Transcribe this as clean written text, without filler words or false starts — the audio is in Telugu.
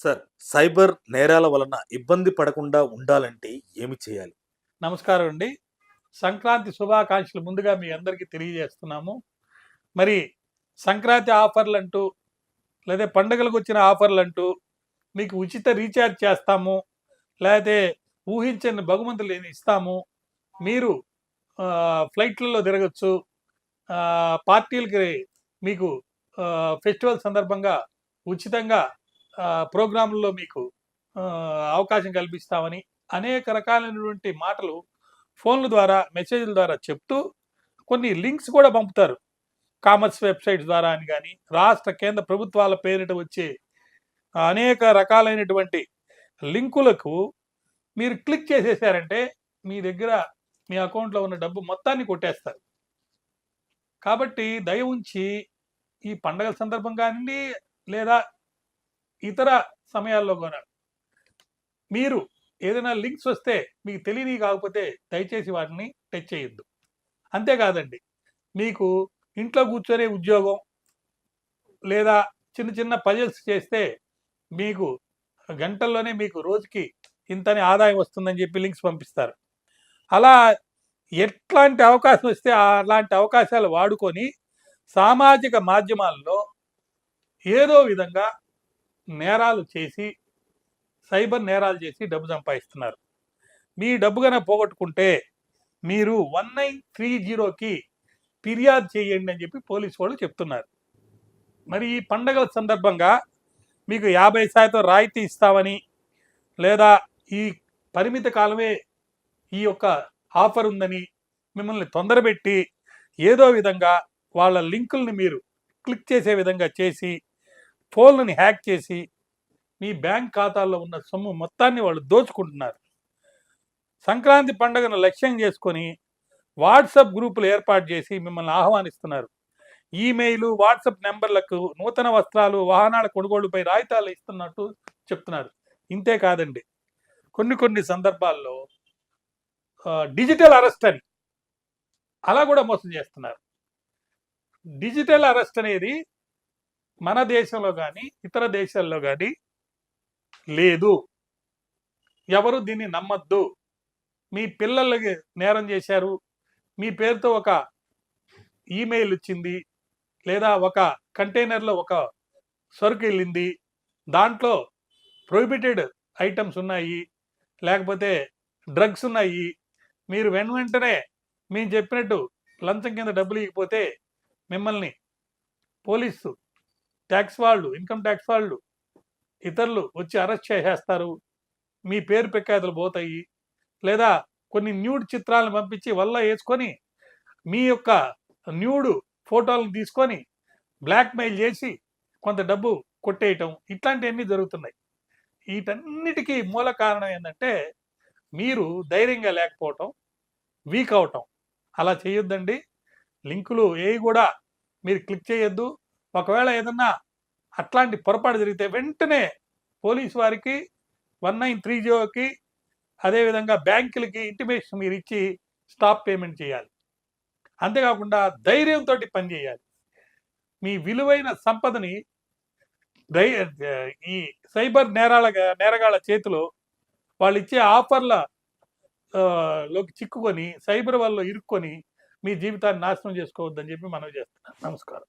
సార్, సైబర్ నేరాల వలన ఇబ్బంది పడకుండా ఉండాలంటే ఏమి చేయాలి? నమస్కారం అండి. సంక్రాంతి శుభాకాంక్షలు ముందుగా మీ అందరికీ తెలియజేస్తున్నాము. మరి సంక్రాంతి ఆఫర్లంటూ, లేదా పండుగలకొచ్చిన ఆఫర్లంటూ, మీకు ఉచిత రీచార్జ్ చేస్తాము, లేతే ఊహించని బహుమతులు ఇస్తాము. మీరు ఫ్లైట్‌లలో తిరగొచ్చు. పార్టీలకి మీకు ఫెస్టివల్ సందర్భంగా ఉచితంగా ప్రోగ్రాముల్లో మీకు అవకాశం కల్పిస్తామని అనేక రకాలైనటువంటి మాటలు ఫోన్ల ద్వారా, మెసేజ్‌ల ద్వారా చెప్తూ కొన్ని లింక్స్ కూడా పంపుతారు. కామర్స్ వెబ్‌సైట్స్ ద్వారా అని గాని, రాష్ట్ర, కేంద్ర ప్రభుత్వాల పేరిట వచ్చే అనేక రకాలైనటువంటి లింకులకు మీరు క్లిక్ చేసేసారంటే మీ దగ్గర మీ అకౌంట్‌లో ఉన్న డబ్బు మొత్తాన్ని కొట్టేస్తారు. కాబట్టి దయ ఉంచి ఈ పండగల సందర్భం కానివ్వండి, లేదా ఇతర సమయాల్లో కూడా మీరు ఏదైనా లింక్స్ వస్తే మీకు తెలియనివి కాకపోతే దయచేసి వాటిని టచ్ చేయొద్దు. అంతేకాదండి, మీకు ఇంట్లో కూర్చొనే ఉద్యోగం లేదా చిన్న చిన్న పజిల్స్ చేస్తే మీకు గంటల్లోనే మీకు రోజుకి ఇంతని ఆదాయం వస్తుందని చెప్పి లింక్స్ పంపిస్తారు. అలా ఎట్లాంటి అవకాశం వస్తే అలాంటి అవకాశాలు వాడుకొని సామాజిక మాధ్యమాల్లో ఏదో విధంగా నేరాలు చేసి, సైబర్ నేరాలు చేసి డబ్బు సంపాదిస్తున్నారు. మీ డబ్బు కనుక పోగొట్టుకుంటే మీరు 1930కి ఫిర్యాదు చేయండి అని చెప్పి పోలీసు వాళ్ళు చెప్తున్నారు. మరి ఈ పండగల సందర్భంగా మీకు 50% రాయితీ ఇస్తామని, లేదా ఈ పరిమిత కాలమే ఈ యొక్క ఆఫర్ ఉందని మిమ్మల్ని తొందరపెట్టి ఏదో విధంగా వాళ్ళ లింకుల్ని మీరు క్లిక్ చేసే విధంగా చేసి, ఫోన్లని హ్యాక్ చేసి మీ బ్యాంక్ ఖాతాల్లో ఉన్న సొమ్ము మొత్తాన్ని వాళ్ళు దోచుకుంటున్నారు. సంక్రాంతి పండుగను లక్ష్యం చేసుకొని వాట్సాప్ గ్రూపులు ఏర్పాటు చేసి మిమ్మల్ని ఆహ్వానిస్తున్నారు. ఈమెయిల్, వాట్సాప్ నెంబర్లకు నూతన వస్త్రాలు, వాహనాల కొనుగోలుపై రాయితీలు ఇస్తున్నట్టు చెప్తున్నారు. ఇంతే కాదండి, కొన్ని సందర్భాల్లో డిజిటల్ అరెస్ట్ అని అలా కూడా మోసం చేస్తున్నారు. డిజిటల్ అరెస్ట్ అనేది మన దేశంలో కానీ ఇతర దేశాల్లో కానీ లేదు. ఎవరు దీన్ని నమ్మద్దు. మీ పిల్లలకి నేరం చేశారు, మీ పేరుతో ఒక ఈమెయిల్ వచ్చింది, లేదా ఒక కంటైనర్లో ఒక సరుకు వెళ్ళింది, దాంట్లో ప్రొహిబిటెడ్ ఐటమ్స్ ఉన్నాయి, లేకపోతే డ్రగ్స్ ఉన్నాయి, మీరు వెంటనే మేము చెప్పినట్టు లంచం కింద డబ్బులు ఇవ్వకపోతే మిమ్మల్ని పోలీసు, ట్యాక్స్ వాళ్ళు, ఇన్కమ్ ట్యాక్స్ వాళ్ళు, ఇతరులు వచ్చి అరెస్ట్ చేసేస్తారు, మీ పేరు ప్రఖ్యాతులు పోతాయి, లేదా కొన్ని న్యూడ్ చిత్రాలను పంపించి వల్ల వేసుకొని మీ యొక్క న్యూడ్ ఫోటోలను తీసుకొని బ్లాక్మెయిల్ చేసి కొంత డబ్బు కొట్టేయటం, ఇట్లాంటివన్నీ జరుగుతున్నాయి. వీటన్నిటికీ మూల కారణం ఏంటంటే మీరు ధైర్యంగా లేకపోవటం, వీక్ అవటం. అలా చేయొద్దండి. లింకులు ఏవి కూడా మీరు క్లిక్ చేయొద్దు. ఒకవేళ ఏదన్నా అట్లాంటి పొరపాటు జరిగితే వెంటనే పోలీసు వారికి, 1930కి, అదేవిధంగా బ్యాంకులకి ఇంటిమేషన్ మీరు ఇచ్చి స్టాప్ పేమెంట్ చేయాలి. అంతేకాకుండా ధైర్యంతో పనిచేయాలి. మీ విలువైన సంపదని ఈ సైబర్ నేరగాళ్ళ చేతిలో వాళ్ళు ఇచ్చే ఆఫర్ల లోకి చిక్కుకొని సైబర్ వల్ల ఇరుక్కొని మీ జీవితాన్ని నాశనం చేసుకోవద్దని చెప్పి మనవి చేస్తున్నాను. నమస్కారం.